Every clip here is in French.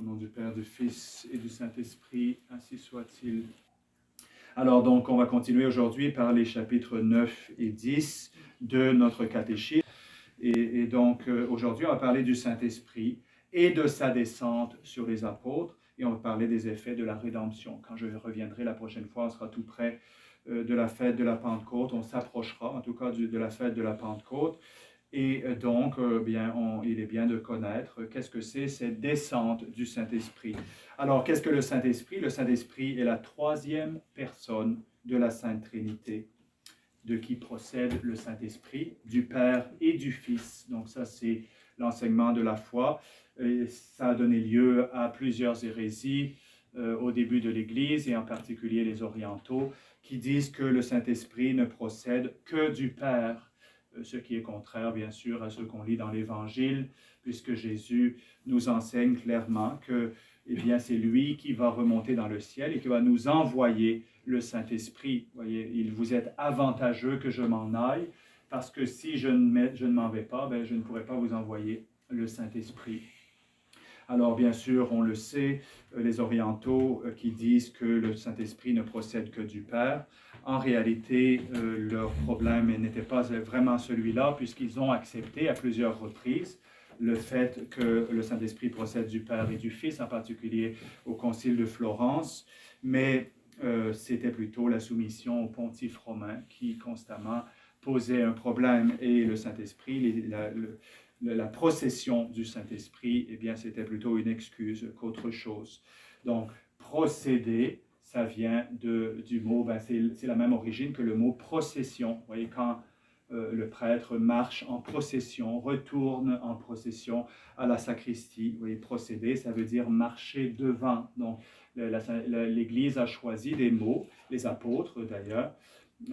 Au nom du Père, du Fils et du Saint-Esprit, ainsi soit-il. Alors donc, on va continuer aujourd'hui par les chapitres 9 et 10 de notre catéchisme. Et donc, aujourd'hui, on va parler du Saint-Esprit et de sa descente sur les apôtres. Et on va parler des effets de la rédemption. Quand je reviendrai la prochaine fois, on sera tout près de la fête de la Pentecôte. On s'approchera, en tout cas, de la fête de la Pentecôte. Et donc, il est bien de connaître qu'est-ce que c'est cette descente du Saint-Esprit. Alors, qu'est-ce que le Saint-Esprit? Le Saint-Esprit est la troisième personne de la Sainte Trinité, de qui procède le Saint-Esprit, du Père et du Fils. Donc ça, c'est l'enseignement de la foi. Et ça a donné lieu à plusieurs hérésies au début de l'Église, et en particulier les orientaux, qui disent que le Saint-Esprit ne procède que du Père, ce qui est contraire, bien sûr, à ce qu'on lit dans l'Évangile, puisque Jésus nous enseigne clairement que c'est lui qui va remonter dans le ciel et qui va nous envoyer le Saint-Esprit. Voyez, il vous est avantageux que je m'en aille, parce que si je ne m'en vais pas, je ne pourrai pas vous envoyer le Saint-Esprit. Alors, bien sûr, on le sait, les orientaux qui disent que le Saint-Esprit ne procède que du Père, en réalité, leur problème n'était pas vraiment celui-là, puisqu'ils ont accepté à plusieurs reprises le fait que le Saint-Esprit procède du Père et du Fils, en particulier au Concile de Florence, mais c'était plutôt la soumission au pontife romain qui constamment posait un problème, et le Saint-Esprit, la procession du Saint-Esprit, c'était plutôt une excuse qu'autre chose. Donc, procéder, ça vient du mot, c'est la même origine que le mot procession. Vous voyez, quand le prêtre marche en procession, retourne en procession à la sacristie. Vous voyez, procéder, ça veut dire marcher devant. Donc, l'Église a choisi des mots, les apôtres d'ailleurs,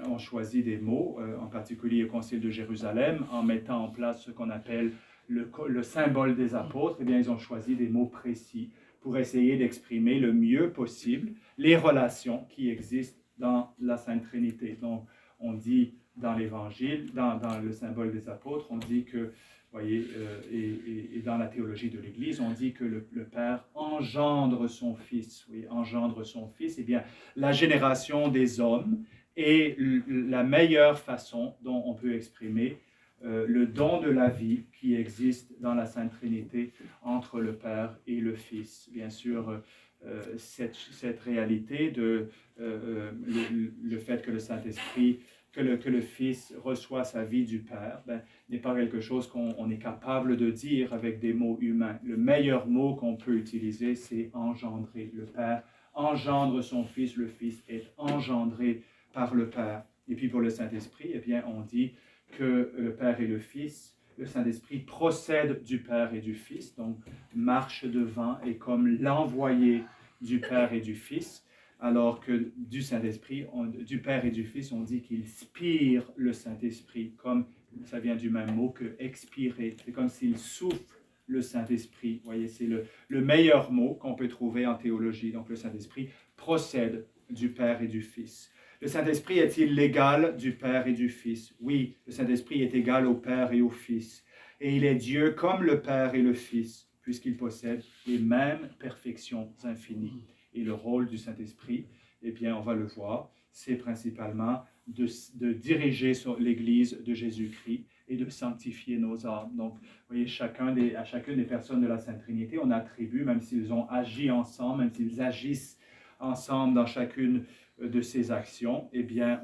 ont choisi des mots, en particulier au Concile de Jérusalem, en mettant en place ce qu'on appelle le symbole des apôtres. Ils ont choisi des mots précis pour essayer d'exprimer le mieux possible les relations qui existent dans la Sainte Trinité. Donc, on dit dans l'Évangile, dans le symbole des apôtres, on dit que, voyez, et dans la théologie de l'Église, on dit que le Père engendre son Fils. Oui, engendre son Fils. La génération des hommes est la meilleure façon dont on peut exprimer le don de la vie qui existe dans la Sainte Trinité entre le Père et le Fils. Bien sûr, cette réalité le fait que le Saint-Esprit, que le Fils reçoit sa vie du Père, n'est pas quelque chose qu'on est capable de dire avec des mots humains. Le meilleur mot qu'on peut utiliser, c'est engendrer. Le Père engendre son Fils, le Fils est engendré par le Père. Et puis pour le Saint-Esprit, on dit que le Père et le Fils, le Saint-Esprit procède du Père et du Fils, donc marche devant, et comme l'envoyé du Père et du Fils, alors que du Saint-Esprit, du Père et du Fils, on dit qu'il spire le Saint-Esprit, comme ça vient du même mot que expirer. C'est comme s'il souffle le Saint-Esprit. Vous voyez, c'est le meilleur mot qu'on peut trouver en théologie. Donc le Saint-Esprit procède du Père et du Fils. Le Saint-Esprit est-il l'égal du Père et du Fils? Oui, le Saint-Esprit est égal au Père et au Fils. Et il est Dieu comme le Père et le Fils, puisqu'il possède les mêmes perfections infinies. Et le rôle du Saint-Esprit, on va le voir, c'est principalement de diriger l'Église de Jésus-Christ et de sanctifier nos âmes. Donc, vous voyez, à chacune des personnes de la Sainte Trinité, on attribue, même s'ils ont agi ensemble, même s'ils agissent ensemble dans chacune de ces actions,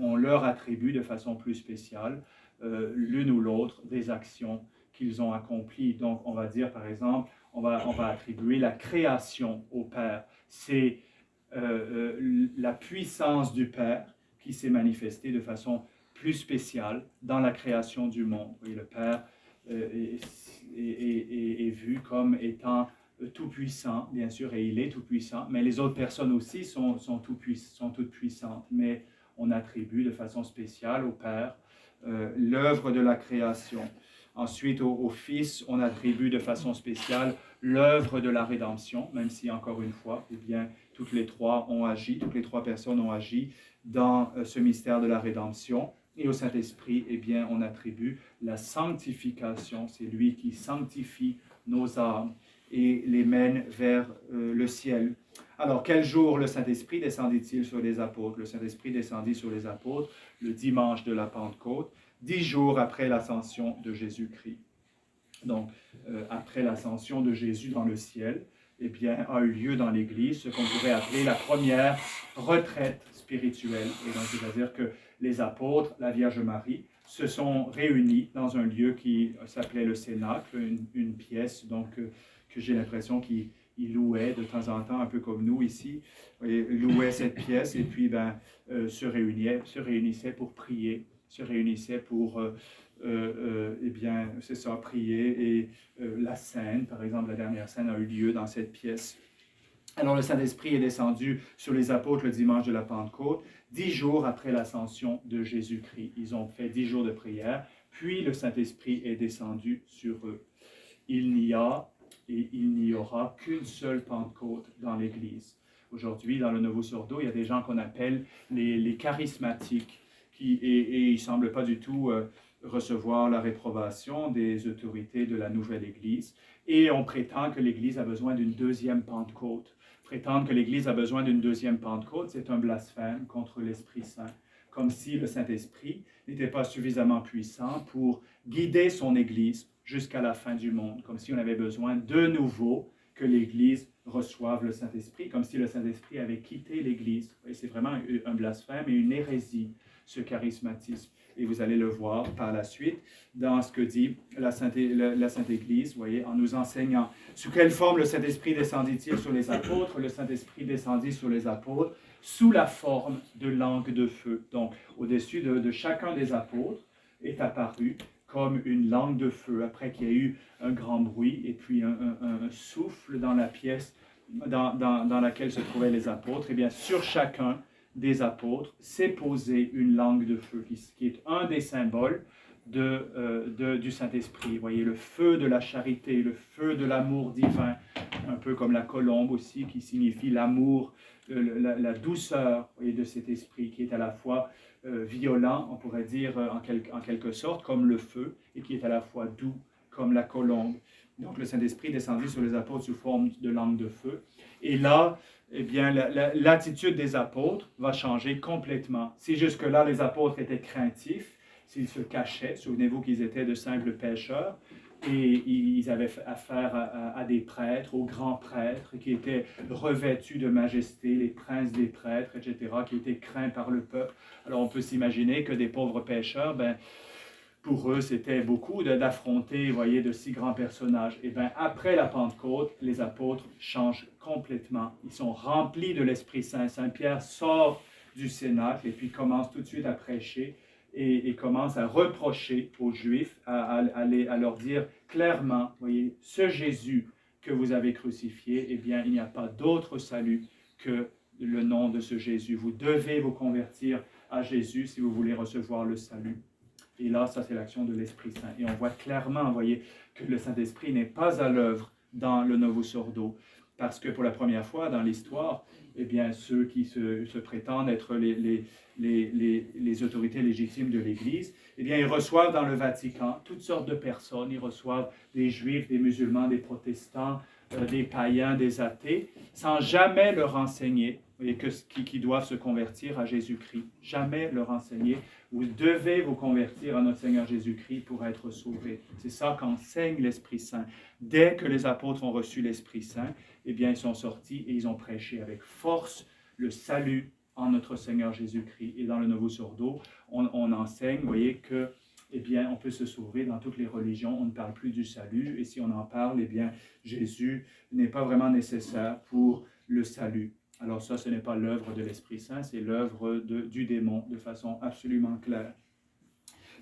on leur attribue de façon plus spéciale, l'une ou l'autre, des actions qu'ils ont accomplies. Donc, on va dire, par exemple, on va attribuer la création au Père. C'est la puissance du Père qui s'est manifestée de façon plus spéciale dans la création du monde. Et le Père est vu comme étant tout-puissant, bien sûr, et il est tout-puissant, mais les autres personnes aussi sont toutes puissantes, mais on attribue de façon spéciale au Père l'œuvre de la création. Ensuite, au Fils, on attribue de façon spéciale l'œuvre de la rédemption, même si, encore une fois, toutes les trois personnes ont agi dans ce mystère de la rédemption. Et au Saint-Esprit, on attribue la sanctification. C'est lui qui sanctifie nos âmes et les mène vers le ciel. Alors, quel jour le Saint-Esprit descendit-il sur les apôtres? Le Saint-Esprit descendit sur les apôtres le dimanche de la Pentecôte, 10 jours après l'ascension de Jésus-Christ. Donc, après l'ascension de Jésus dans le ciel, eh bien, a eu lieu dans l'Église ce qu'on pourrait appeler la première retraite spirituelle. Et donc, c'est-à-dire que les apôtres, la Vierge Marie, se sont réunis dans un lieu qui s'appelait le Cénacle, une pièce donc, que j'ai l'impression qu'ils louaient de temps en temps, un peu comme nous ici. Ils louaient cette pièce et puis se réunissaient pour prier, se réunissaient pour... eh bien, c'est ça, prier. Et la scène, par exemple, la dernière scène a eu lieu dans cette pièce. Alors, le Saint-Esprit est descendu sur les apôtres le dimanche de la Pentecôte, 10 jours après l'ascension de Jésus-Christ. Ils ont fait 10 jours de prière, puis le Saint-Esprit est descendu sur eux. Il n'y a et il n'y aura qu'une seule Pentecôte dans l'Église. Aujourd'hui, dans le Nouveau-Surdo, il y a des gens qu'on appelle les charismatiques, et ils ne semblent pas du tout recevoir la réprobation des autorités de la nouvelle Église. Et on prétend que l'Église a besoin d'une deuxième Pentecôte. Prétendre que l'Église a besoin d'une deuxième Pentecôte, c'est un blasphème contre l'Esprit Saint. Comme si le Saint-Esprit n'était pas suffisamment puissant pour guider son Église jusqu'à la fin du monde. Comme si on avait besoin de nouveau que l'Église reçoive le Saint-Esprit, comme si le Saint-Esprit avait quitté l'Église. Et c'est vraiment un blasphème et une hérésie, ce charismatisme. Et vous allez le voir par la suite dans ce que dit la Sainte Église, vous voyez, en nous enseignant. Sous quelle forme le Saint-Esprit descendit-il sur les apôtres? Le Saint-Esprit descendit sur les apôtres sous la forme de langue de feu. Donc, au-dessus de chacun des apôtres est apparu comme une langue de feu, après qu'il y a eu un grand bruit et puis un souffle dans la pièce dans laquelle se trouvaient les apôtres. Et bien, sur chacun des apôtres, s'est posée une langue de feu, qui est un des symboles du Saint-Esprit. Vous voyez, le feu de la charité, le feu de l'amour divin, un peu comme la colombe aussi, qui signifie l'amour, la douceur, vous voyez, de cet esprit, qui est à la fois violent, on pourrait dire en quelque sorte, comme le feu, et qui est à la fois doux, comme la colombe. Donc le Saint-Esprit descendit sur les apôtres sous forme de langue de feu. Et là, eh bien, l'attitude des apôtres va changer complètement. Si jusque-là, les apôtres étaient craintifs, s'ils se cachaient, souvenez-vous qu'ils étaient de simples pécheurs, et ils avaient affaire à des prêtres, aux grands prêtres, qui étaient revêtus de majesté, les princes des prêtres, etc., qui étaient craints par le peuple. Alors on peut s'imaginer que des pauvres pécheurs, pour eux, c'était beaucoup d'affronter, vous voyez, de si grands personnages. Et bien, après la Pentecôte, les apôtres changent complètement. Ils sont remplis de l'Esprit Saint. Saint Pierre sort du Cénacle et puis commence tout de suite à prêcher et commence à reprocher aux Juifs, à leur dire clairement, vous voyez, ce Jésus que vous avez crucifié, eh bien, il n'y a pas d'autre salut que le nom de ce Jésus. Vous devez vous convertir à Jésus si vous voulez recevoir le salut. Et là, ça, c'est l'action de l'Esprit Saint. Et on voit clairement, vous voyez, que le Saint-Esprit n'est pas à l'œuvre dans le Novus-Ordo. Parce que pour la première fois dans l'histoire, eh bien, ceux qui se prétendent être les autorités légitimes de l'Église, eh bien, ils reçoivent dans le Vatican toutes sortes de personnes. Ils reçoivent des Juifs, des musulmans, des protestants, des païens, des athées, sans jamais leur enseigner qui doivent se convertir à Jésus-Christ. Jamais leur enseigner. Vous devez vous convertir à notre Seigneur Jésus-Christ pour être sauvés. C'est ça qu'enseigne l'Esprit Saint. Dès que les apôtres ont reçu l'Esprit Saint, eh bien, ils sont sortis et ils ont prêché avec force le salut en notre Seigneur Jésus-Christ. Et dans le Novus-Ordo, on enseigne, vous voyez, que eh bien, on peut se sauver dans toutes les religions. On ne parle plus du salut. Et si on en parle, eh bien, Jésus n'est pas vraiment nécessaire pour le salut. Alors ça, ce n'est pas l'œuvre de l'Esprit Saint, c'est l'œuvre du démon, de façon absolument claire.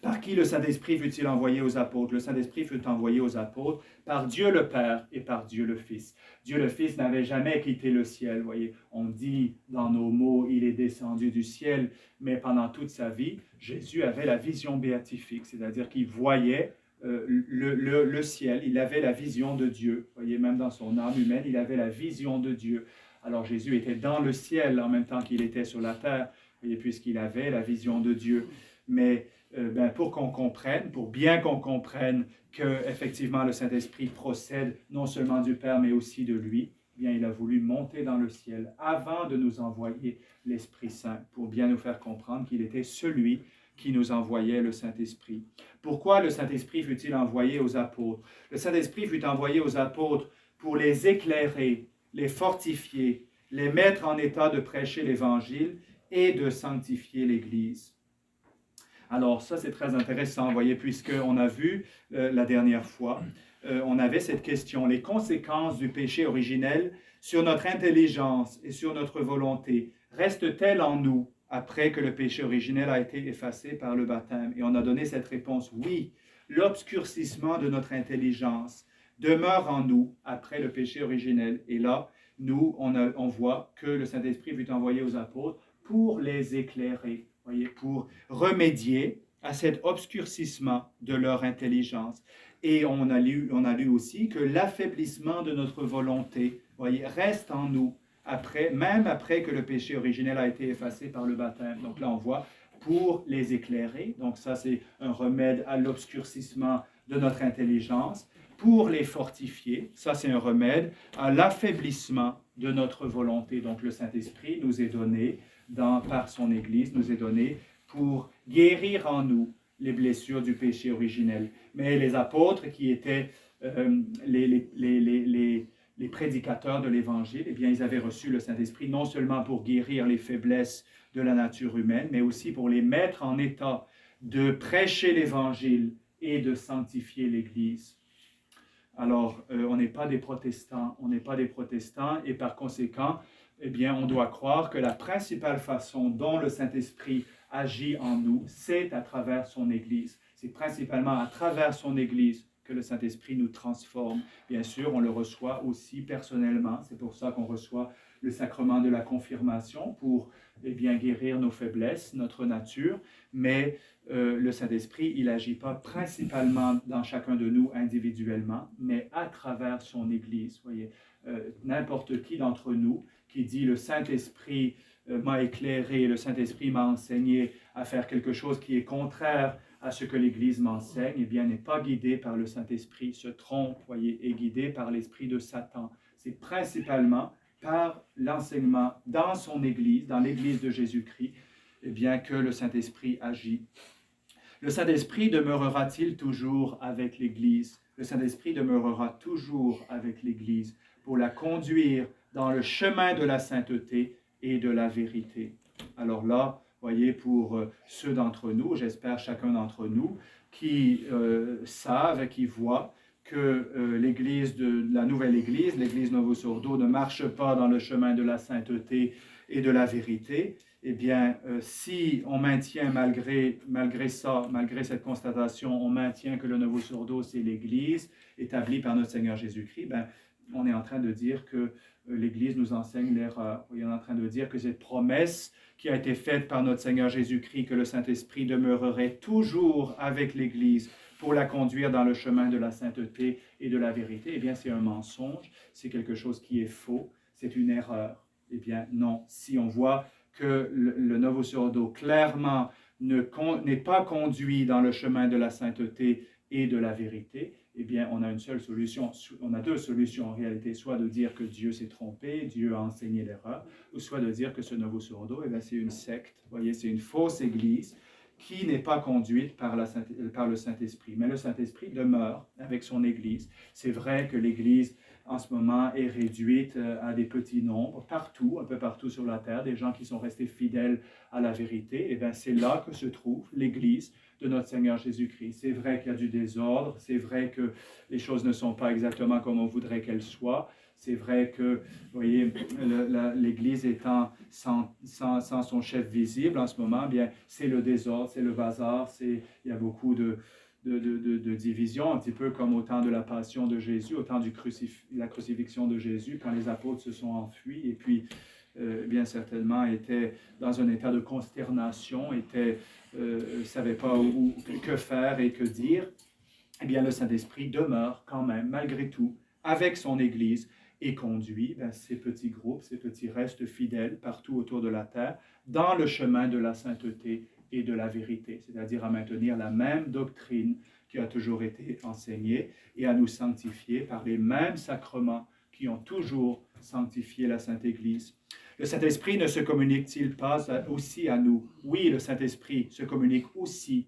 Par qui le Saint-Esprit fut-il envoyé aux apôtres? Le Saint-Esprit fut envoyé aux apôtres par Dieu le Père et par Dieu le Fils. Dieu le Fils n'avait jamais quitté le ciel. Vous voyez, on dit dans nos mots, il est descendu du ciel, mais pendant toute sa vie, Jésus avait la vision béatifique, c'est-à-dire qu'il voyait le ciel, il avait la vision de Dieu. Vous voyez, même dans son âme humaine, il avait la vision de Dieu. Alors Jésus était dans le ciel en même temps qu'il était sur la terre, puisqu'il avait la vision de Dieu. Mais pour bien qu'on comprenne qu'effectivement le Saint-Esprit procède non seulement du Père, mais aussi de lui, bien, il a voulu monter dans le ciel avant de nous envoyer l'Esprit Saint, pour bien nous faire comprendre qu'il était celui qui nous envoyait le Saint-Esprit. Pourquoi le Saint-Esprit fut-il envoyé aux apôtres? Le Saint-Esprit fut envoyé aux apôtres pour les éclairer, les fortifier, les mettre en état de prêcher l'Évangile et de sanctifier l'Église. Alors ça, c'est très intéressant, vous voyez, puisqu'on a vu la dernière fois, on avait cette question, les conséquences du péché originel sur notre intelligence et sur notre volonté restent-elles en nous après que le péché originel a été effacé par le baptême? Et on a donné cette réponse, oui, l'obscurcissement de notre intelligence demeure en nous après le péché originel. Et là, nous, on voit que le Saint-Esprit fut envoyé aux apôtres pour les éclairer, voyez, pour remédier à cet obscurcissement de leur intelligence. Et on a lu aussi que l'affaiblissement de notre volonté, voyez, reste en nous, même après que le péché originel a été effacé par le baptême. Donc là, on voit pour les éclairer. Donc ça, c'est un remède à l'obscurcissement de notre intelligence. Pour les fortifier, ça, c'est un remède à l'affaiblissement de notre volonté. Donc le Saint-Esprit nous est donné par son Église, nous est donné pour guérir en nous les blessures du péché originel. Mais les apôtres qui étaient les prédicateurs de l'Évangile, eh bien, ils avaient reçu le Saint-Esprit non seulement pour guérir les faiblesses de la nature humaine, mais aussi pour les mettre en état de prêcher l'Évangile et de sanctifier l'Église. Alors, on n'est pas des protestants, et par conséquent, eh bien, on doit croire que la principale façon dont le Saint-Esprit agit en nous, c'est à travers son Église. C'est principalement à travers son Église que le Saint-Esprit nous transforme. Bien sûr, on le reçoit aussi personnellement. C'est pour ça qu'on reçoit le sacrement de la confirmation pour bien guérir nos faiblesses, notre nature. Mais le Saint-Esprit, il n'agit pas principalement dans chacun de nous individuellement, mais à travers son Église. Voyez, n'importe qui d'entre nous qui dit le Saint-Esprit m'a éclairé, le Saint-Esprit m'a enseigné à faire quelque chose qui est contraire à ce que l'Église m'enseigne, eh bien, n'est pas guidé par le Saint-Esprit, se trompe, voyez, est guidé par l'esprit de Satan. C'est principalement par l'enseignement dans son Église, dans l'Église de Jésus-Christ, eh bien, que le Saint-Esprit agit. Le Saint-Esprit demeurera-t-il toujours avec l'Église? Le Saint-Esprit demeurera toujours avec l'Église pour la conduire dans le chemin de la sainteté et de la vérité. Alors là, voyez, pour ceux d'entre nous, j'espère chacun d'entre nous, qui savent, qui voient que la nouvelle Église, l'Église Novus Ordo, ne marche pas dans le chemin de la sainteté et de la vérité, eh bien, si on maintient malgré ça, malgré cette constatation, on maintient que le Novus Ordo, c'est l'Église établie par notre Seigneur Jésus-Christ, ben, on est en train de dire que l'Église nous enseigne l'erreur. On est en train de dire que cette promesse qui a été faite par notre Seigneur Jésus-Christ, que le Saint-Esprit demeurerait toujours avec l'Église pour la conduire dans le chemin de la sainteté et de la vérité, eh bien, c'est un mensonge, c'est quelque chose qui est faux, c'est une erreur. Eh bien, non. Si on voit que le Novus Ordo clairement n'est pas conduit dans le chemin de la sainteté et de la vérité, eh bien, on a une seule solution. On a deux solutions en réalité, soit de dire que Dieu s'est trompé, Dieu a enseigné l'erreur, ou soit de dire que ce Novus Ordo, eh bien, c'est une secte, vous voyez, c'est une fausse église qui n'est pas conduite par le Saint-Esprit. Mais le Saint-Esprit demeure avec son église. C'est vrai que l'église, en ce moment, est réduite à des petits nombres, partout, un peu partout sur la terre, des gens qui sont restés fidèles à la vérité. Eh bien, c'est là que se trouve l'église de notre Seigneur Jésus-Christ. C'est vrai qu'il y a du désordre, c'est vrai que les choses ne sont pas exactement comme on voudrait qu'elles soient, c'est vrai que, vous voyez, l'Église étant sans son chef visible en ce moment, bien, c'est le désordre, c'est le bazar, il y a beaucoup de divisions, un petit peu comme au temps de la passion de Jésus, au temps de la crucifixion de Jésus, quand les apôtres se sont enfuis et puis, bien certainement, étaient dans un état de consternation, ne savaient pas que faire et que dire. Eh bien, le Saint-Esprit demeure quand même, malgré tout, avec son Église et conduit ces petits groupes, ces petits restes fidèles partout autour de la terre dans le chemin de la sainteté et de la vérité, c'est-à-dire à maintenir la même doctrine qui a toujours été enseignée et à nous sanctifier par les mêmes sacrements qui ont toujours sanctifié la Sainte Église. Le Saint-Esprit ne se communique-t-il pas aussi à nous? Oui, le Saint-Esprit se communique aussi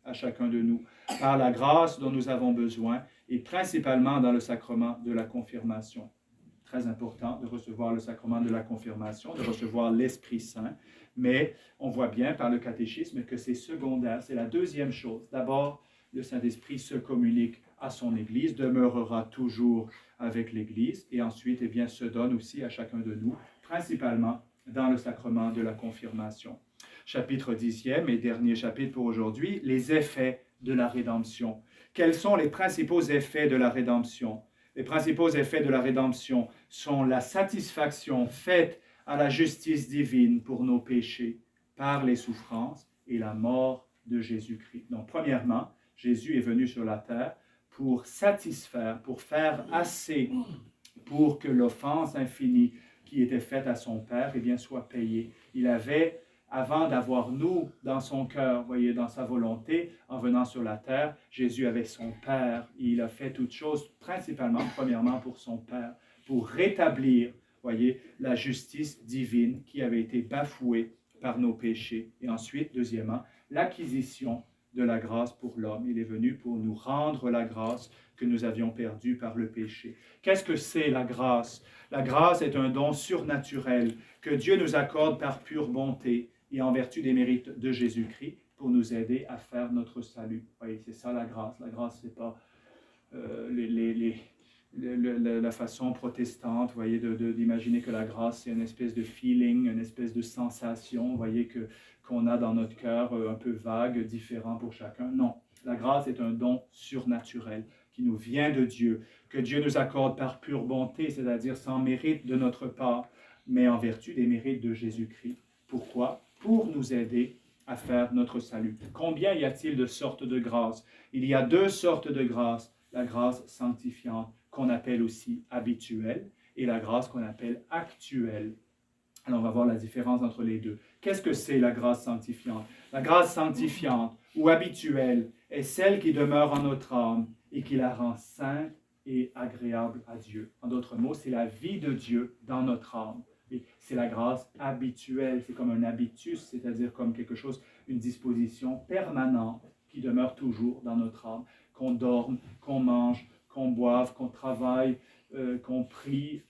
à chacun de nous, par la grâce dont nous avons besoin, et principalement dans le sacrement de la confirmation. Très important de recevoir le sacrement de la confirmation, de recevoir l'Esprit Saint, mais on voit bien par le catéchisme que c'est secondaire, c'est la deuxième chose. D'abord, le Saint-Esprit se communique à son Église, demeurera toujours avec l'Église, et ensuite, eh bien, se donne aussi à chacun de nous, principalement dans le sacrement de la confirmation. Chapitre 10e et dernier chapitre pour aujourd'hui, les effets de la rédemption. Quels sont les principaux effets de la rédemption? Les principaux effets de la rédemption sont la satisfaction faite à la justice divine pour nos péchés par les souffrances et la mort de Jésus-Christ. Donc, premièrement, Jésus est venu sur la terre pour satisfaire, pour faire assez pour que l'offense infinie qui était faite à son Père, eh bien, soit payée. Il avait, avant d'avoir nous dans son cœur, voyez, dans sa volonté, en venant sur la terre, Jésus avait son Père. Il a fait toutes choses, principalement, premièrement, pour son Père, pour rétablir, voyez, la justice divine qui avait été bafouée par nos péchés. Et ensuite, deuxièmement, l'acquisition de la grâce pour l'homme. Il est venu pour nous rendre la grâce que nous avions perdue par le péché. Qu'est-ce que c'est la grâce? La grâce est un don surnaturel que Dieu nous accorde par pure bonté et en vertu des mérites de Jésus-Christ pour nous aider à faire notre salut. Oui, c'est ça la grâce. La grâce, c'est pas la façon protestante, voyez, d'imaginer que la grâce, c'est une espèce de feeling, une espèce de sensation, voyez, qu'on a dans notre cœur, un peu vague, différent pour chacun. Non, la grâce est un don surnaturel qui nous vient de Dieu, que Dieu nous accorde par pure bonté, c'est-à-dire sans mérite de notre part, mais en vertu des mérites de Jésus-Christ. Pourquoi? Pour nous aider à faire notre salut. Combien y a-t-il de sortes de grâce? Il y a deux sortes de grâce. La grâce sanctifiante, qu'on appelle aussi habituelle, et la grâce qu'on appelle actuelle. Alors, on va voir la différence entre les deux. Qu'est-ce que c'est la grâce sanctifiante? La grâce sanctifiante ou habituelle est celle qui demeure en notre âme et qui la rend sainte et agréable à Dieu. En d'autres mots, c'est la vie de Dieu dans notre âme. C'est la grâce habituelle, c'est comme un habitus, c'est-à-dire comme quelque chose, une disposition permanente qui demeure toujours dans notre âme, qu'on dorme, qu'on mange, qu'on boive, qu'on travaille, qu'on prie,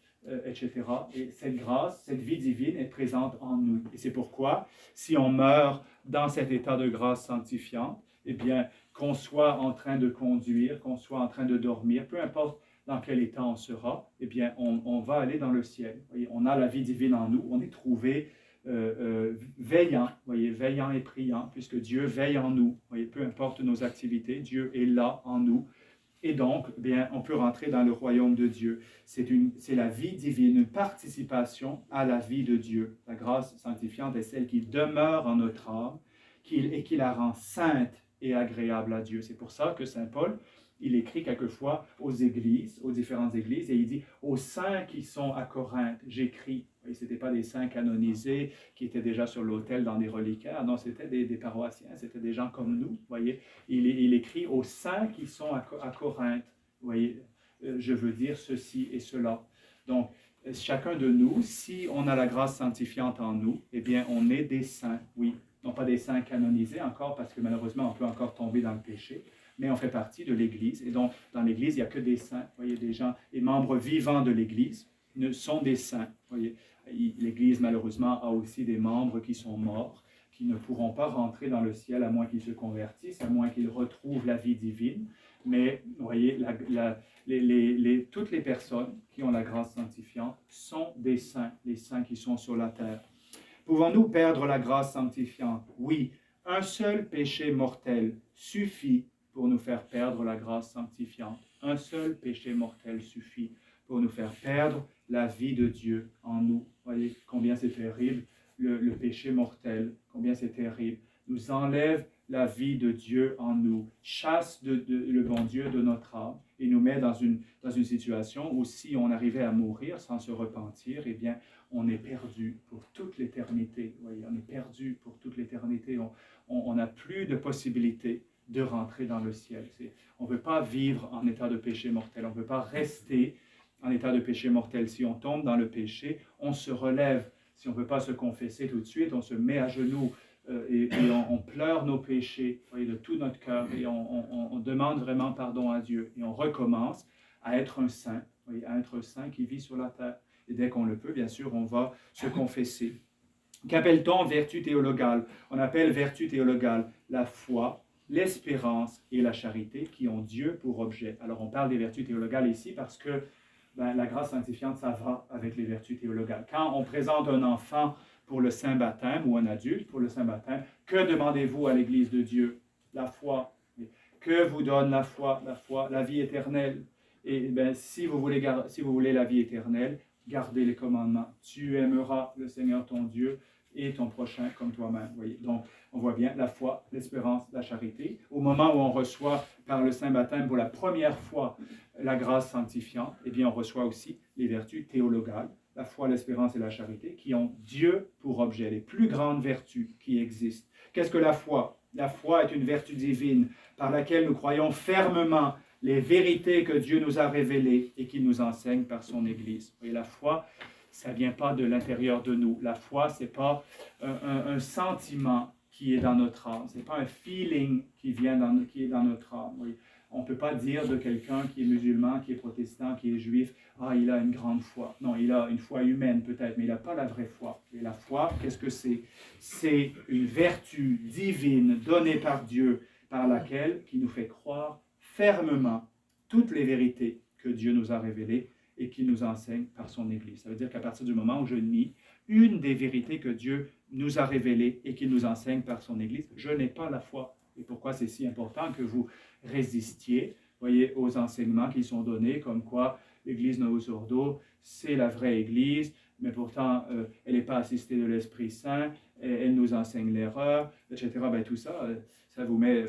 etc. Et cette grâce, cette vie divine est présente en nous. Et c'est pourquoi, si on meurt dans cet état de grâce sanctifiante, eh bien, qu'on soit en train de conduire, qu'on soit en train de dormir, peu importe dans quel état on sera, eh bien, on va aller dans le ciel. Voyez, on a la vie divine en nous, on est trouvé veillant, voyez, veillant et priant, puisque Dieu veille en nous. Voyez, peu importe nos activités, Dieu est là en nous. Et donc, eh bien, on peut rentrer dans le royaume de Dieu. C'est la vie divine, une participation à la vie de Dieu. La grâce sanctifiante est celle qui demeure en notre âme et qui la rend sainte et agréable à Dieu. C'est pour ça que Saint Paul, il écrit quelquefois aux églises, aux différentes églises, et il dit « Aux saints qui sont à Corinthe, j'écris ». Ce n'étaient pas des saints canonisés qui étaient déjà sur l'autel dans des reliquaires. Non, c'était des paroissiens, c'était des gens comme nous. Voyez, il écrit aux saints qui sont à Corinthe. Voyez, je veux dire ceci et cela. Donc, chacun de nous, si on a la grâce sanctifiante en nous, eh bien, on est des saints, oui. Non pas des saints canonisés encore, parce que malheureusement, on peut encore tomber dans le péché, mais on fait partie de l'Église. Et donc, dans l'Église, il n'y a que des saints. Voyez, des gens, les membres vivants de l'Église sont des saints. Voyez, l'Église, malheureusement, a aussi des membres qui sont morts, qui ne pourront pas rentrer dans le ciel à moins qu'ils se convertissent, à moins qu'ils retrouvent la vie divine. Mais, vous voyez, toutes les personnes qui ont la grâce sanctifiante sont des saints, les saints qui sont sur la terre. Pouvons-nous perdre la grâce sanctifiante? Oui, un seul péché mortel suffit pour nous faire perdre la grâce sanctifiante. Un seul péché mortel suffit pour nous faire perdre la vie de Dieu en nous. Voyez combien c'est terrible, le péché mortel, combien c'est terrible. Nous enlève la vie de Dieu en nous, chasse le bon Dieu de notre âme et nous met dans une situation où si on arrivait à mourir sans se repentir, eh bien, on est perdu pour toute l'éternité. Voyez, on est perdu pour toute l'éternité. On n'a plus de possibilité de rentrer dans le ciel. On ne veut pas vivre en état de péché mortel. On ne veut pas rester en état de péché mortel. Si on tombe dans le péché, on se relève. Si on ne peut pas se confesser tout de suite, on se met à genoux et on pleure nos péchés, voyez, de tout notre cœur et on demande vraiment pardon à Dieu. Et on recommence à être un saint, voyez, à être un saint qui vit sur la terre. Et dès qu'on le peut, bien sûr, on va se confesser. Qu'appelle-t-on vertu théologale? On appelle vertu théologale la foi, l'espérance et la charité qui ont Dieu pour objet. Alors on parle des vertus théologales ici parce que la grâce sanctifiante, ça va avec les vertus théologales. Quand on présente un enfant pour le saint baptême ou un adulte pour le saint baptême, que demandez-vous à l'Église de Dieu? La foi. Que vous donne la foi? La foi, la vie éternelle. Et bien, si vous voulez la vie éternelle, gardez les commandements. Tu aimeras le Seigneur ton Dieu et ton prochain comme toi-même. Voyez. Donc, on voit bien la foi, l'espérance, la charité. Au moment où on reçoit par le saint baptême pour la première fois la grâce sanctifiante, eh bien, on reçoit aussi les vertus théologales, la foi, l'espérance et la charité, qui ont Dieu pour objet, les plus grandes vertus qui existent. Qu'est-ce que la foi? La foi est une vertu divine par laquelle nous croyons fermement les vérités que Dieu nous a révélées et qu'il nous enseigne par son Église. Et la foi, ça ne vient pas de l'intérieur de nous. La foi, ce n'est pas un sentiment qui est dans notre âme. Ce n'est pas un feeling qui est dans notre âme. Oui. On ne peut pas dire de quelqu'un qui est musulman, qui est protestant, qui est juif, « Ah, il a une grande foi. » Non, il a une foi humaine peut-être, mais il n'a pas la vraie foi. Et la foi, qu'est-ce que c'est? C'est une vertu divine donnée par Dieu, par laquelle, qui nous fait croire fermement toutes les vérités que Dieu nous a révélées et qu'il nous enseigne par son Église. Ça veut dire qu'à partir du moment où je nie une des vérités que Dieu nous a révélées et qu'il nous enseigne par son Église, je n'ai pas la foi. Et pourquoi c'est si important que vous résistiez, voyez, aux enseignements qui sont donnés, comme quoi l'Église Novus Ordo, c'est la vraie Église, mais pourtant, elle n'est pas assistée de l'Esprit Saint, elle nous enseigne l'erreur, etc. Ben, tout ça, ça vous met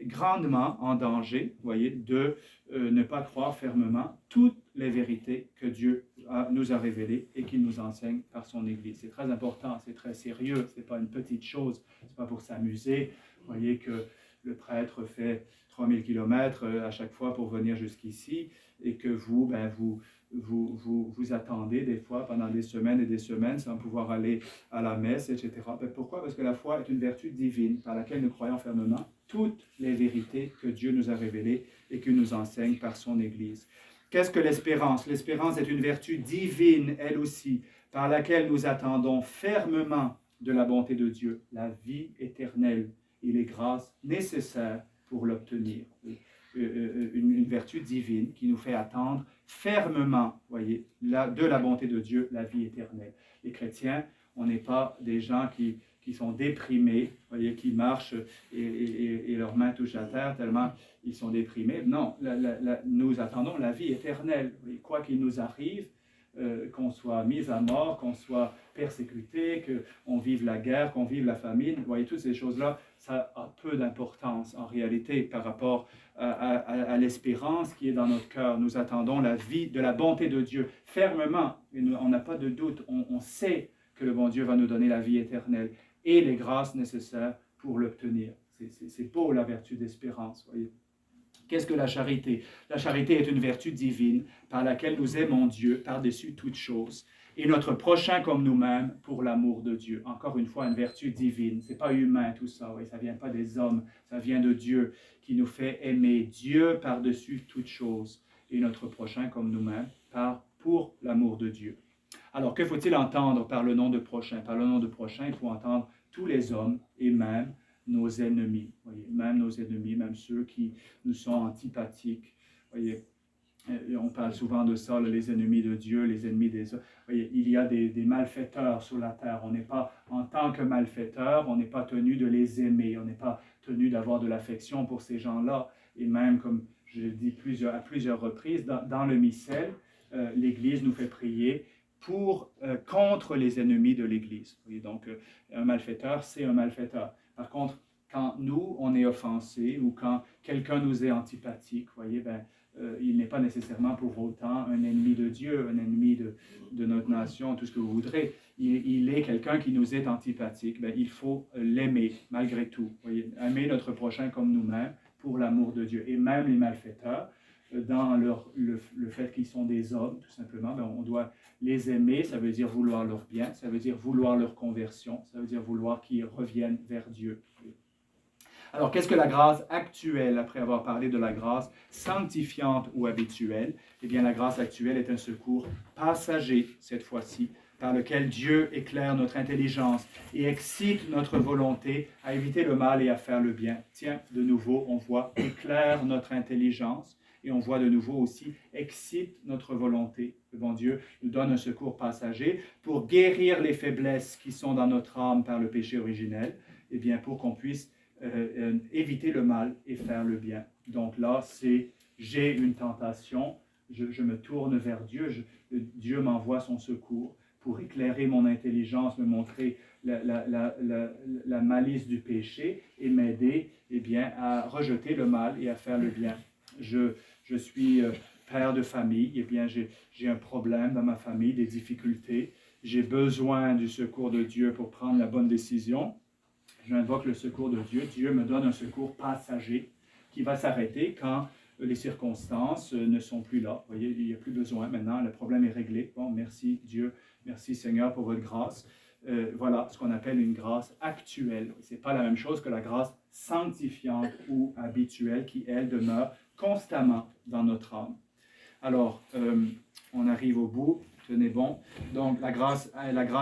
grandement en danger, voyez, de ne pas croire fermement toutes les vérités que Dieu nous a révélées et qu'il nous enseigne par son Église. C'est très important, c'est très sérieux, ce n'est pas une petite chose, ce n'est pas pour s'amuser. Vous voyez que le prêtre fait 3000 km à chaque fois pour venir jusqu'ici et que vous attendez des fois pendant des semaines et des semaines sans pouvoir aller à la messe, etc. Ben, pourquoi? Parce que la foi est une vertu divine par laquelle nous croyons fermement toutes les vérités que Dieu nous a révélées et qu'il nous enseigne par son Église. Qu'est-ce que l'espérance? L'espérance est une vertu divine, elle aussi, par laquelle nous attendons fermement de la bonté de Dieu, la vie éternelle et les grâces nécessaires pour l'obtenir. Une vertu divine qui nous fait attendre fermement, voyez, de la bonté de Dieu, la vie éternelle. Les chrétiens, on n'est pas des gens qui sont déprimés, voyez, qui marchent et leurs mains touchent la terre tellement ils sont déprimés. Non, nous attendons la vie éternelle. Voyez, quoi qu'il nous arrive, qu'on soit mis à mort, qu'on soit persécuté, qu'on vive la guerre, qu'on vive la famine, vous voyez, toutes ces choses-là, ça a peu d'importance en réalité par rapport à l'espérance qui est dans notre cœur. Nous attendons la vie de la bonté de Dieu fermement, et on n'a pas de doute, on sait que le bon Dieu va nous donner la vie éternelle et les grâces nécessaires pour l'obtenir. C'est beau la vertu d'espérance, voyez. Qu'est-ce que la charité? La charité est une vertu divine par laquelle nous aimons Dieu par-dessus toute chose et notre prochain comme nous-mêmes pour l'amour de Dieu. Encore une fois, une vertu divine. Ce n'est pas humain tout ça, oui, ça ne vient pas des hommes, ça vient de Dieu qui nous fait aimer Dieu par-dessus toute chose et notre prochain comme nous-mêmes pour l'amour de Dieu. Alors, que faut-il entendre par le nom de prochain? Par le nom de prochain, il faut entendre tous les hommes et même nos ennemis, voyez, même nos ennemis, même ceux qui nous sont antipathiques. Voyez, on parle souvent de ça, les ennemis de Dieu, les ennemis des hommes. Voyez, il y a des malfaiteurs sur la terre. On n'est pas, en tant que malfaiteurs, on n'est pas tenu de les aimer, on n'est pas tenu d'avoir de l'affection pour ces gens-là. Et même, comme je l'ai dit à plusieurs reprises, dans le missel, l'Église nous fait prier contre les ennemis de l'Église. Donc, un malfaiteur, c'est un malfaiteur. Par contre, quand nous, on est offensés ou quand quelqu'un nous est antipathique, voyez, il n'est pas nécessairement pour autant un ennemi de Dieu, un ennemi de notre nation, tout ce que vous voudrez. Il est quelqu'un qui nous est antipathique. Il faut l'aimer malgré tout. Voyez, aimer notre prochain comme nous-mêmes pour l'amour de Dieu. Et même les malfaiteurs, dans le fait qu'ils sont des hommes, tout simplement. On doit les aimer, ça veut dire vouloir leur bien, ça veut dire vouloir leur conversion, ça veut dire vouloir qu'ils reviennent vers Dieu. Alors, qu'est-ce que la grâce actuelle, après avoir parlé de la grâce sanctifiante ou habituelle? Eh bien, la grâce actuelle est un secours passager, cette fois-ci, par lequel Dieu éclaire notre intelligence et excite notre volonté à éviter le mal et à faire le bien. Tiens, de nouveau, on voit éclaire notre intelligence et on voit de nouveau aussi excite notre volonté. Le bon Dieu nous donne un secours passager pour guérir les faiblesses qui sont dans notre âme par le péché originel, et bien pour qu'on puisse éviter le mal et faire le bien. Donc là, c'est j'ai une tentation, je me tourne vers Dieu, Dieu m'envoie son secours pour éclairer mon intelligence, me montrer la malice du péché et m'aider à rejeter le mal et à faire le bien. Je suis père de famille, j'ai un problème dans ma famille, des difficultés, j'ai besoin du secours de Dieu pour prendre la bonne décision. J'invoque le secours de Dieu. Dieu me donne un secours passager qui va s'arrêter quand les circonstances ne sont plus là. Vous voyez, il n'y a plus besoin maintenant, le problème est réglé. Bon, merci Dieu, merci Seigneur pour votre grâce. Voilà ce qu'on appelle une grâce actuelle. Ce n'est pas la même chose que la grâce sanctifiante ou habituelle qui, elle, demeure constamment dans notre âme. Alors, on arrive au bout. Tenez bon. Donc, la grâce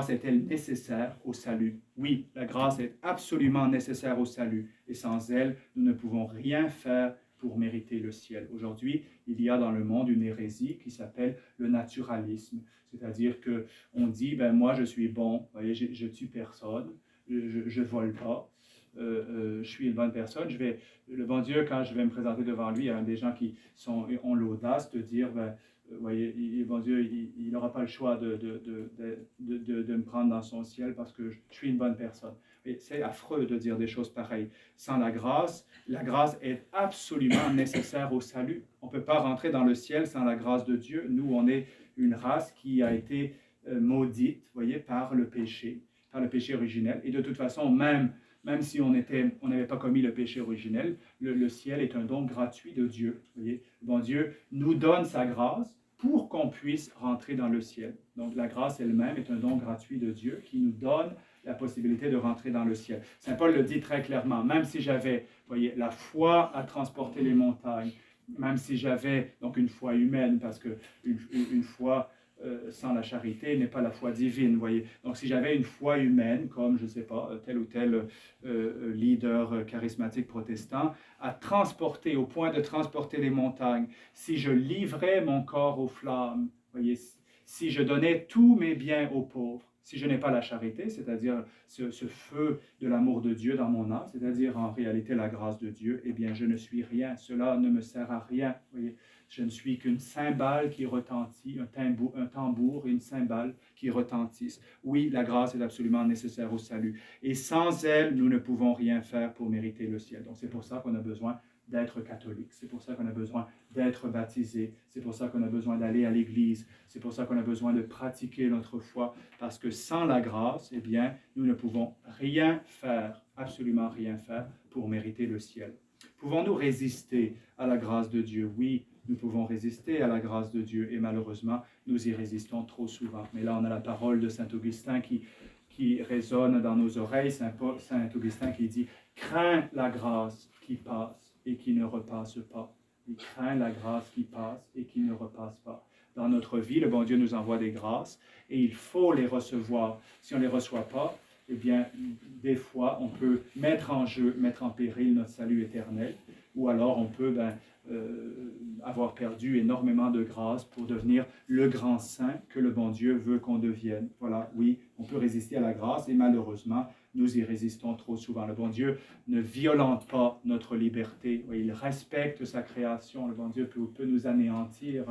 est-elle nécessaire au salut? Oui, la grâce est absolument nécessaire au salut. Et sans elle, nous ne pouvons rien faire pour mériter le ciel. Aujourd'hui, il y a dans le monde une hérésie qui s'appelle le naturalisme. C'est-à-dire qu'on dit, moi, je suis bon, vous voyez, je tue personne, je ne vole pas. Je suis une bonne personne. Le bon Dieu, quand je vais me présenter devant lui, il y a des gens qui ont l'audace de dire, voyez, bon Dieu, il n'aura pas le choix de me prendre dans son ciel parce que je suis une bonne personne. Et c'est affreux de dire des choses pareilles. Sans la grâce est absolument nécessaire au salut. On ne peut pas rentrer dans le ciel sans la grâce de Dieu. Nous, on est une race qui a été maudite, voyez, par le péché originel. Et de toute façon, même si on n'avait pas commis le péché originel, le ciel est un don gratuit de Dieu. Voyez, bon Dieu nous donne sa grâce pour qu'on puisse rentrer dans le ciel. Donc la grâce elle-même est un don gratuit de Dieu qui nous donne la possibilité de rentrer dans le ciel. Saint Paul le dit très clairement, même si j'avais, voyez, la foi à transporter les montagnes, même si j'avais donc une foi humaine, parce qu'une foi sans la charité n'est pas la foi divine, voyez. Donc, si j'avais une foi humaine, comme, je ne sais pas, tel ou tel leader charismatique protestant, au point de transporter les montagnes, si je livrais mon corps aux flammes, voyez, si je donnais tous mes biens aux pauvres, si je n'ai pas la charité, c'est-à-dire ce feu de l'amour de Dieu dans mon âme, c'est-à-dire en réalité la grâce de Dieu, eh bien, je ne suis rien. Cela ne me sert à rien, voyez. Je ne suis qu'une cymbale qui retentit, un tambour et une cymbale qui retentissent. Oui, la grâce est absolument nécessaire au salut. Et sans elle, nous ne pouvons rien faire pour mériter le ciel. Donc c'est pour ça qu'on a besoin d'être catholique. C'est pour ça qu'on a besoin d'être baptisé. C'est pour ça qu'on a besoin d'aller à l'église. C'est pour ça qu'on a besoin de pratiquer notre foi. Parce que sans la grâce, eh bien, nous ne pouvons rien faire, absolument rien faire pour mériter le ciel. Pouvons-nous résister à la grâce de Dieu? Oui, nous pouvons résister à la grâce de Dieu et malheureusement, nous y résistons trop souvent. Mais là, on a la parole de Saint Augustin qui résonne dans nos oreilles. Saint Augustin qui dit « Crains la grâce qui passe et qui ne repasse pas. » Il craint la grâce qui passe et qui ne repasse pas. Dans notre vie, le bon Dieu nous envoie des grâces et il faut les recevoir. Si on ne les reçoit pas, eh bien, des fois, on peut mettre en jeu, mettre en péril notre salut éternel, ou alors on peut avoir perdu énormément de grâce pour devenir le grand saint que le bon Dieu veut qu'on devienne. Voilà, oui, on peut résister à la grâce et malheureusement, nous y résistons trop souvent. Le bon Dieu ne violente pas notre liberté. Oui, il respecte sa création. Le bon Dieu peut nous anéantir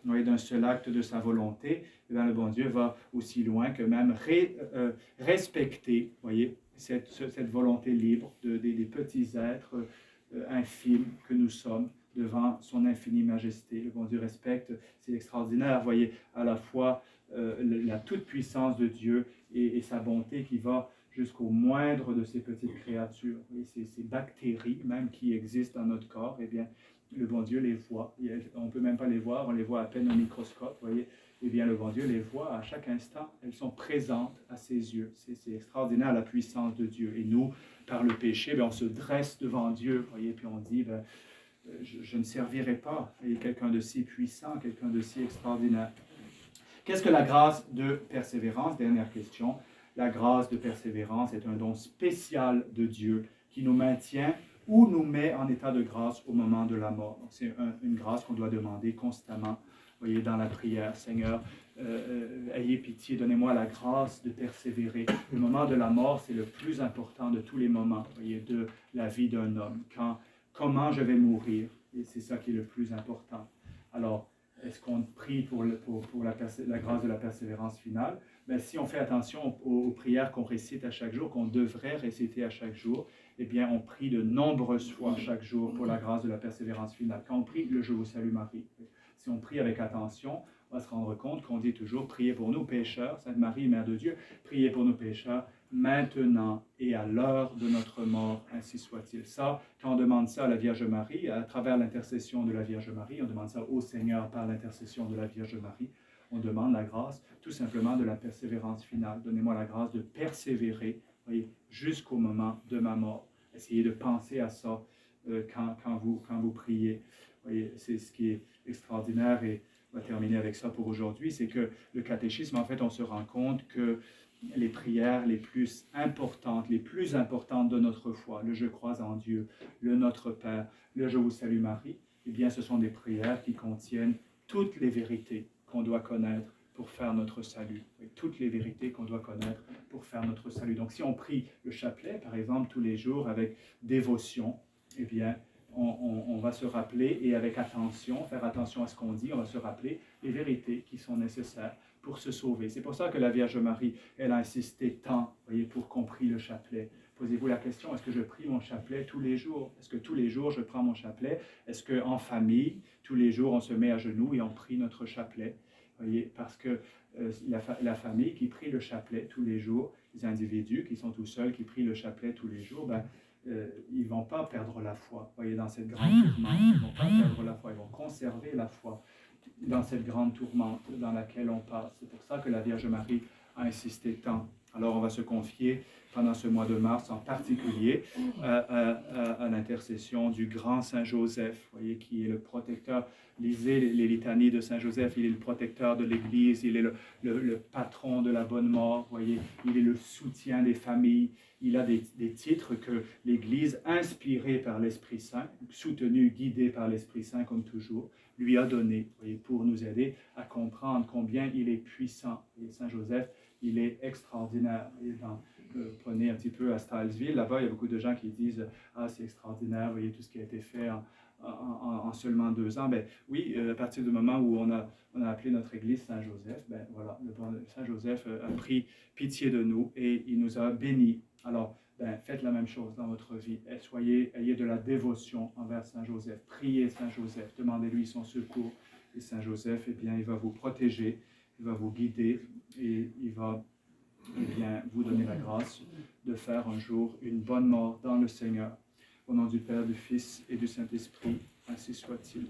d'un seul acte de sa volonté. Et bien, le bon Dieu va aussi loin que même respecter, voyez, cette volonté libre des petits êtres infimes que nous sommes devant son infinie majesté. Le bon Dieu respecte, c'est extraordinaire, vous voyez, à la fois la toute-puissance de Dieu et sa bonté qui va jusqu'au moindre de ces petites créatures. Voyez, ces bactéries même qui existent dans notre corps, eh bien, le bon Dieu les voit. On ne peut même pas les voir, on les voit à peine au microscope, voyez. Eh bien, le bon Dieu les voit à chaque instant. Elles sont présentes à ses yeux. C'est extraordinaire la puissance de Dieu. Et nous, par le péché, on se dresse devant Dieu, voyez, puis on dit, je ne servirai pas. Il y a quelqu'un de si puissant, quelqu'un de si extraordinaire. Qu'est-ce que la grâce de persévérance? Dernière question. La grâce de persévérance est un don spécial de Dieu qui nous maintient ou nous met en état de grâce au moment de la mort. C'est une grâce qu'on doit demander constamment. Vous voyez, dans la prière, Seigneur, ayez pitié, donnez-moi la grâce de persévérer. Le moment de la mort, c'est le plus important de tous les moments, vous voyez, de la vie d'un homme. Comment je vais mourir? Et c'est ça qui est le plus important. Alors, est-ce qu'on prie pour la grâce de la persévérance finale? Si on fait attention aux prières qu'on récite à chaque jour, qu'on devrait réciter à chaque jour, eh bien, on prie de nombreuses fois chaque jour pour la grâce de la persévérance finale. Quand on prie le Je vous salue Marie, si on prie avec attention, on va se rendre compte qu'on dit toujours priez pour nous pécheurs, Sainte Marie, Mère de Dieu, priez pour nous pécheurs, maintenant et à l'heure de notre mort, ainsi soit-il. Ça, quand on demande ça à la Vierge Marie, à travers l'intercession de la Vierge Marie, on demande ça au Seigneur par l'intercession de la Vierge Marie, on demande la grâce tout simplement de la persévérance finale. Donnez-moi la grâce de persévérer, voyez, jusqu'au moment de ma mort. Essayez de penser à ça quand vous priez. Voyez, c'est ce qui est extraordinaire et on va terminer avec ça pour aujourd'hui, c'est que le catéchisme, en fait, on se rend compte que les prières les plus importantes de notre foi, le Je crois en Dieu, le Notre Père, le Je vous salue Marie, eh bien, ce sont des prières qui contiennent toutes les vérités qu'on doit connaître pour faire notre salut. Toutes les vérités qu'on doit connaître pour faire notre salut. Donc, si on prie le chapelet, par exemple, tous les jours avec dévotion, eh bien, on va se rappeler, et avec attention, faire attention à ce qu'on dit, on va se rappeler les vérités qui sont nécessaires pour se sauver. C'est pour ça que la Vierge Marie, elle a insisté tant, voyez, pour qu'on prie le chapelet. Posez-vous la question, est-ce que je prie mon chapelet tous les jours? Est-ce que tous les jours je prends mon chapelet? Est-ce qu'en famille, tous les jours on se met à genoux et on prie notre chapelet? Voyez, parce que la famille qui prie le chapelet tous les jours, les individus qui sont tout seuls, qui prient le chapelet tous les jours, ils ne vont pas perdre la foi. Voyez, dans cette grande tourmente, ils ne vont pas perdre la foi, ils vont conserver la foi dans cette grande tourmente dans laquelle on passe. C'est pour ça que la Vierge Marie a insisté tant. Alors on va se confier pendant ce mois de mars en particulier à l'intercession du grand Saint Joseph, voyez, qui est le protecteur. Lisez les litanies de Saint Joseph, il est le protecteur de l'Église, il est le patron de la bonne mort, voyez, il est le soutien des familles, il a des titres que l'Église, inspirée par l'Esprit Saint, soutenue, guidée par l'Esprit Saint comme toujours, lui a donné, voyez, pour nous aider à comprendre combien il est puissant. Et Saint Joseph, il est extraordinaire. Et prenez un petit peu à Stalesville, là-bas, il y a beaucoup de gens qui disent « Ah, c'est extraordinaire, vous voyez tout ce qui a été fait en seulement 2 ans. » Oui, à partir du moment où on a appelé notre église Saint-Joseph, voilà, le bon Saint-Joseph a pris pitié de nous et il nous a bénis. Alors, faites la même chose dans votre vie. Ayez de la dévotion envers Saint-Joseph. Priez Saint-Joseph, demandez-lui son secours. Et Saint-Joseph, eh bien, il va vous protéger, il va vous guider et il va, eh bien, vous donner la grâce de faire un jour une bonne mort dans le Seigneur. Au nom du Père, du Fils et du Saint-Esprit, ainsi soit-il.